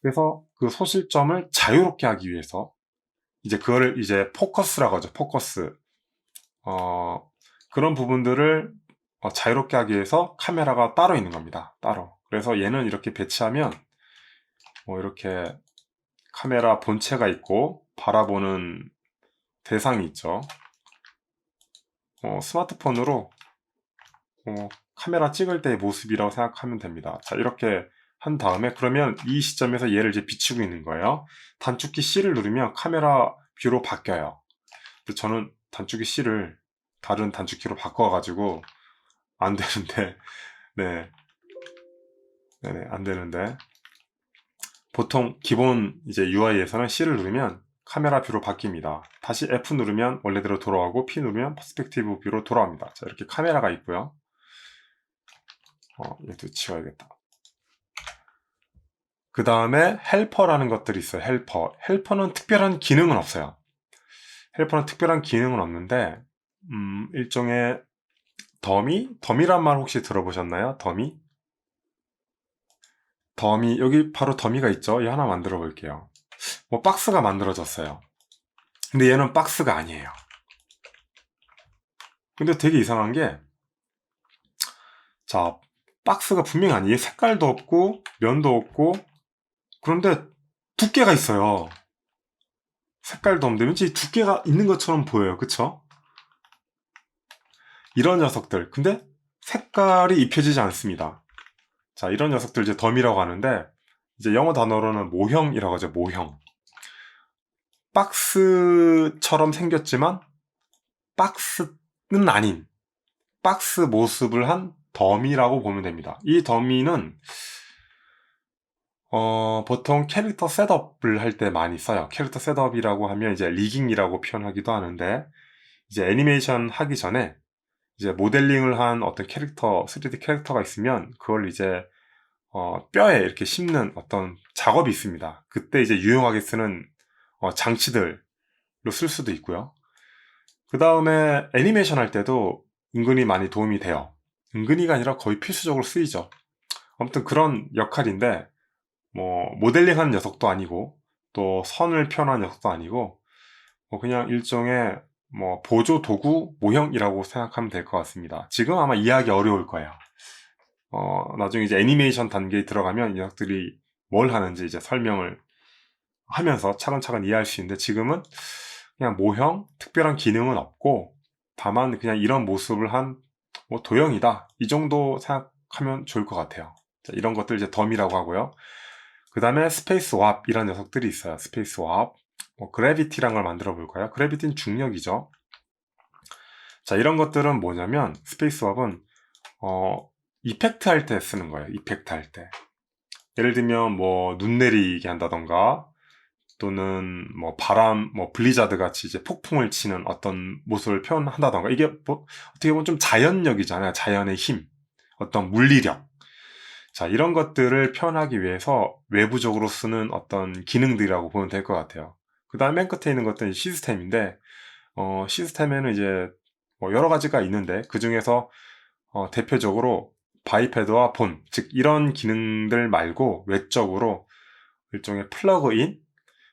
그래서 그 소실점을 자유롭게 하기 위해서 이제 그거를 이제 포커스라고 하죠. 포커스. 그런 부분들을 자유롭게 하기 위해서 카메라가 따로 있는 겁니다. 따로. 그래서 얘는 이렇게 배치하면 이렇게 카메라 본체가 있고 바라보는 대상이 있죠. 스마트폰으로 카메라 찍을 때의 모습이라고 생각하면 됩니다. 자, 이렇게 한 다음에 그러면 이 시점에서 얘를 이제 비추고 있는 거예요. 단축키 C를 누르면 카메라 뷰로 바뀌어요. 근데 저는 단축키 C를 다른 단축키로 바꿔가지고 안 되는데, 네, 네네, 안 되는데. 보통 기본 이제 UI에서는 C를 누르면 카메라 뷰로 바뀝니다. 다시 F 누르면 원래대로 돌아가고 P 누르면 퍼스펙티브 뷰로 돌아옵니다. 자, 이렇게 카메라가 있고요. 얘도 지워야겠다. 그 다음에 헬퍼라는 것들이 있어요. 헬퍼는 특별한 기능은 없어요. 헬퍼는 특별한 기능은 없는데 일종의 더미란 말 혹시 들어보셨나요? 더미, 여기 바로 더미가 있죠. 이 하나 만들어 볼게요. 박스가 만들어졌어요. 근데 얘는 박스가 아니에요. 근데 되게 이상한 게, 자, 박스가 분명히 아니에요. 색깔도 없고 면도 없고, 그런데 두께가 있어요. 색깔도 없는데 왠지 두께가 있는 것처럼 보여요. 그쵸? 이런 녀석들. 근데 색깔이 입혀지지 않습니다. 자, 이런 녀석들 이제 덤이라고 하는데, 이제 영어 단어로는 모형이라고 하죠. 모형. 박스처럼 생겼지만 박스는 아닌 박스 모습을 한 더미라고 보면 됩니다. 이 더미는 보통 캐릭터 셋업을 할 때 많이 써요. 캐릭터 셋업이라고 하면 이제 리깅이라고 표현하기도 하는데, 이제 애니메이션 하기 전에 이제 모델링을 한 어떤 캐릭터, 3D 캐릭터가 있으면 그걸 이제 뼈에 이렇게 심는 어떤 작업이 있습니다. 그때 이제 유용하게 쓰는 장치들로 쓸 수도 있고요. 그 다음에 애니메이션 할 때도 은근히 많이 도움이 돼요. 은근히가 아니라 거의 필수적으로 쓰이죠. 아무튼 그런 역할인데, 모델링 하는 녀석도 아니고, 또 선을 표현하는 녀석도 아니고, 그냥 일종의 보조 도구 모형이라고 생각하면 될 것 같습니다. 지금 아마 이해하기 어려울 거예요. 나중에 이제 애니메이션 단계에 들어가면 이 녀석들이 뭘 하는지 이제 설명을 하면서 차근차근 이해할 수 있는데, 지금은 그냥 모형, 특별한 기능은 없고, 다만 그냥 이런 모습을 한 도형이다. 이 정도 생각하면 좋을 것 같아요. 자, 이런 것들 이제 덤이라고 하고요. 그 다음에 스페이스 왑 이런 녀석들이 있어요. 스페이스 왑. 그래비티란 걸 만들어 볼까요? 그래비티는 중력이죠. 자, 이런 것들은 뭐냐면 스페이스 왑은 이펙트 할 때 쓰는 거예요. 이펙트 할 때. 예를 들면 눈 내리게 한다던가, 또는 바람, 블리자드 같이 이제 폭풍을 치는 어떤 모습을 표현한다던가, 이게 어떻게 보면 좀 자연력이잖아요. 자연의 힘, 어떤 물리력. 자, 이런 것들을 표현하기 위해서 외부적으로 쓰는 어떤 기능들이라고 보면 될 것 같아요. 그 다음 맨 끝에 있는 것들은 시스템인데, 시스템에는 이제 여러 가지가 있는데, 그 중에서 대표적으로 바이패드와 본, 즉 이런 기능들 말고 외적으로 일종의 플러그인?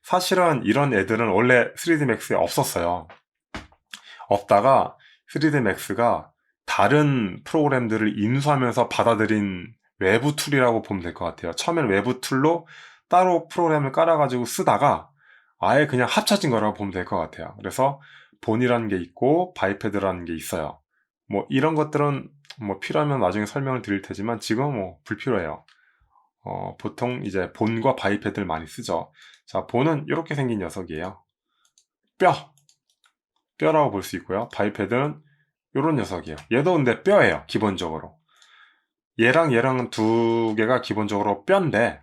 사실은 이런 애들은 원래 3D Max에 없었어요. 없다가 3D Max가 다른 프로그램들을 인수하면서 받아들인 외부 툴이라고 보면 될 것 같아요. 처음엔 외부 툴로 따로 프로그램을 깔아가지고 쓰다가 아예 그냥 합쳐진 거라고 보면 될 것 같아요. 그래서 본이라는 게 있고 바이패드라는 게 있어요. 이런 것들은 필요하면 나중에 설명을 드릴 테지만 지금은 불필요해요. 보통 이제 본과 바이패드를 많이 쓰죠. 자, 본은 이렇게 생긴 녀석이에요. 뼈라고 볼 수 있고요. 바이패드는 이런 녀석이에요. 얘도 근데 뼈예요. 기본적으로. 얘랑은 두 개가 기본적으로 뼈인데,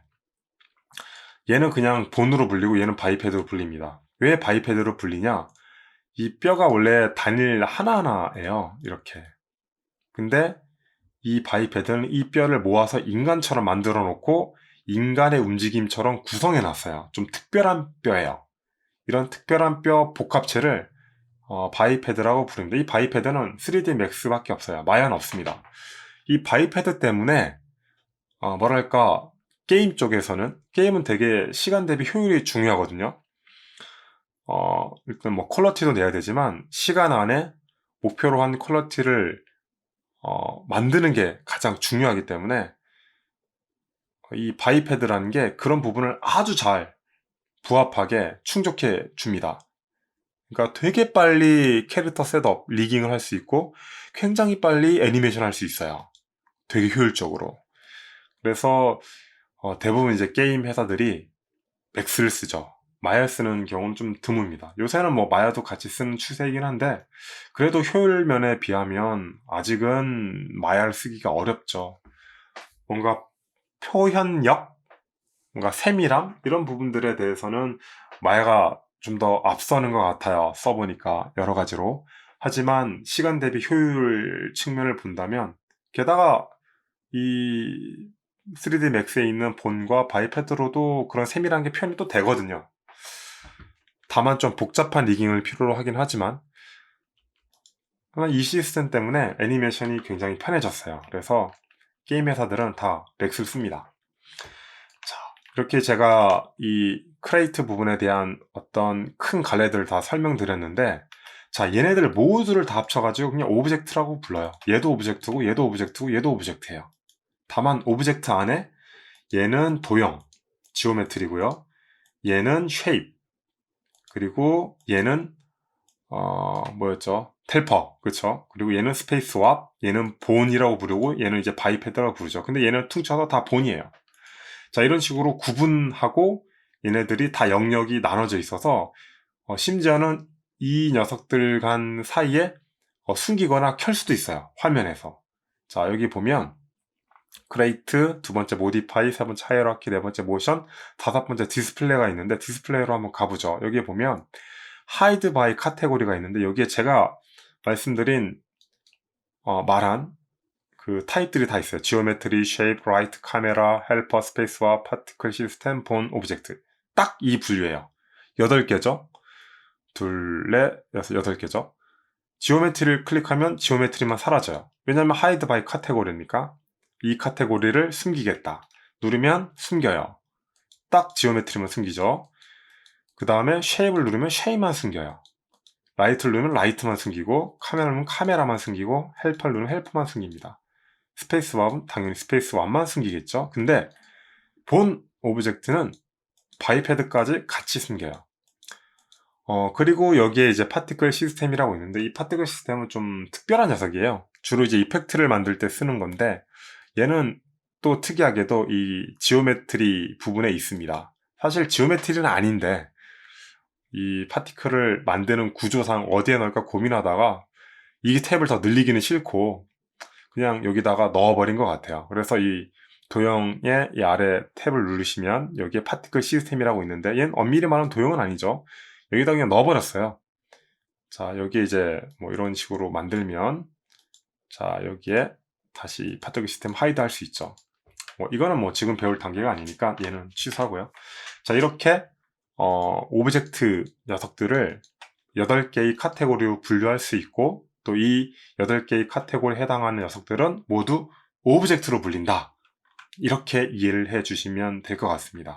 얘는 그냥 본으로 불리고 얘는 바이패드로 불립니다. 왜 바이패드로 불리냐? 이 뼈가 원래 단일 하나하나예요. 이렇게. 근데 이 바이패드는 이 뼈를 모아서 인간처럼 만들어 놓고 인간의 움직임처럼 구성해 놨어요. 좀 특별한 뼈예요. 이런 특별한 뼈 복합체를 바이패드라고 부릅니다. 이 바이패드는 3D 맥스밖에 없어요. 마야는 없습니다. 이 바이패드 때문에 뭐랄까 게임 쪽에서는, 게임은 되게 시간 대비 효율이 중요하거든요. 일단 뭐 퀄리티도 내야 되지만 시간 안에 목표로 한 퀄리티를 만드는 게 가장 중요하기 때문에 이 바이패드라는 게 그런 부분을 아주 잘 부합하게 충족해 줍니다. 그러니까 되게 빨리 캐릭터 셋업, 리깅을 할 수 있고 굉장히 빨리 애니메이션 할 수 있어요. 되게 효율적으로. 그래서 대부분 이제 게임 회사들이 맥스를 쓰죠. 마야 쓰는 경우는 좀 드뭅니다. 요새는 뭐 마야도 같이 쓰는 추세이긴 한데 그래도 효율 면에 비하면 아직은 마야를 쓰기가 어렵죠. 뭔가 표현력, 뭔가 세밀함 이런 부분들에 대해서는 마야가 좀 더 앞서는 것 같아요. 써보니까 여러 가지로. 하지만 시간 대비 효율 측면을 본다면 게다가 이 3D 맥스에 있는 본과 바이패드로도 그런 세밀한 게 표현이 또 되거든요. 다만 좀 복잡한 리깅을 필요로 하긴 하지만 이 시스템 때문에 애니메이션이 굉장히 편해졌어요. 그래서 게임 회사들은 다 맥스를 씁니다. 자, 이렇게 제가 이 크레이트 부분에 대한 어떤 큰 갈래들을 다 설명드렸는데 자, 얘네들 모두를 다 합쳐가지고 그냥 오브젝트라고 불러요. 얘도 오브젝트고 얘도 오브젝트고 얘도 오브젝트예요. 다만 오브젝트 안에 얘는 도형, 지오메트리고요. 얘는 쉐입, 그리고 얘는 뭐였죠? 텔퍼, 그쵸? 그리고 얘는 스페이스 왑, 얘는 본이라고 부르고 얘는 이제 바이패드라고 부르죠. 근데 얘는 퉁쳐서 다 본이에요. 자, 이런 식으로 구분하고 얘네들이 다 영역이 나눠져 있어서 심지어는 이 녀석들 간 사이에 숨기거나 켤 수도 있어요. 화면에서. 자, 여기 보면 크레이트, 두 번째 모디파이, 세 번째 하이어라키, 네 번째 모션, 다섯 번째 디스플레이가 있는데 디스플레이로 한번 가보죠. 여기에 보면 하이드 바이 카테고리가 있는데 여기에 제가 말씀드린 말한 그 타입들이 다 있어요. 지오메트리, 쉐입, 라이트, 카메라, 헬퍼, 스페이스와 파티클 시스템, 본, 오브젝트. 딱 이 분류예요. 8개죠? 둘, 넷, 여섯, 8개죠? 지오메트리를 클릭하면 지오메트리만 사라져요. 왜냐면 하이드 바이 카테고리니까 이 카테고리를 숨기겠다. 누르면 숨겨요. 딱 지오메트리만 숨기죠. 그 다음에 쉐입을 누르면 쉐입만 숨겨요. 라이트를 누르면 라이트만 숨기고 카메라를 누르면 카메라만 숨기고 헬퍼를 누르면 헬퍼만 숨깁니다. 스페이스 왑은 당연히 스페이스 왑만 숨기겠죠. 근데 본 오브젝트는 바이패드까지 같이 숨겨요. 그리고 여기에 이제 파티클 시스템이라고 있는데 이 파티클 시스템은 좀 특별한 녀석이에요. 주로 이제 이펙트를 만들 때 쓰는 건데 얘는 또 특이하게도 이 지오메트리 부분에 있습니다. 사실 지오메트리는 아닌데 이 파티클을 만드는 구조상 어디에 넣을까 고민하다가 이 탭을 더 늘리기는 싫고 그냥 여기다가 넣어버린 것 같아요. 그래서 이 도형의 이 아래 탭을 누르시면 여기에 파티클 시스템이라고 있는데 얘는 엄밀히 말하면 도형은 아니죠. 여기다 그냥 넣어버렸어요. 자, 여기에 이제 뭐 이런 식으로 만들면 자, 여기에 다시 파티클 시스템 하이드 할 수 있죠. 이거는 뭐 지금 배울 단계가 아니니까 얘는 취소하고요. 자, 이렇게 오브젝트 녀석들을 8개의 카테고리로 분류할 수 있고 또 이 8개의 카테고리에 해당하는 녀석들은 모두 오브젝트로 불린다. 이렇게 이해를 해 주시면 될 것 같습니다.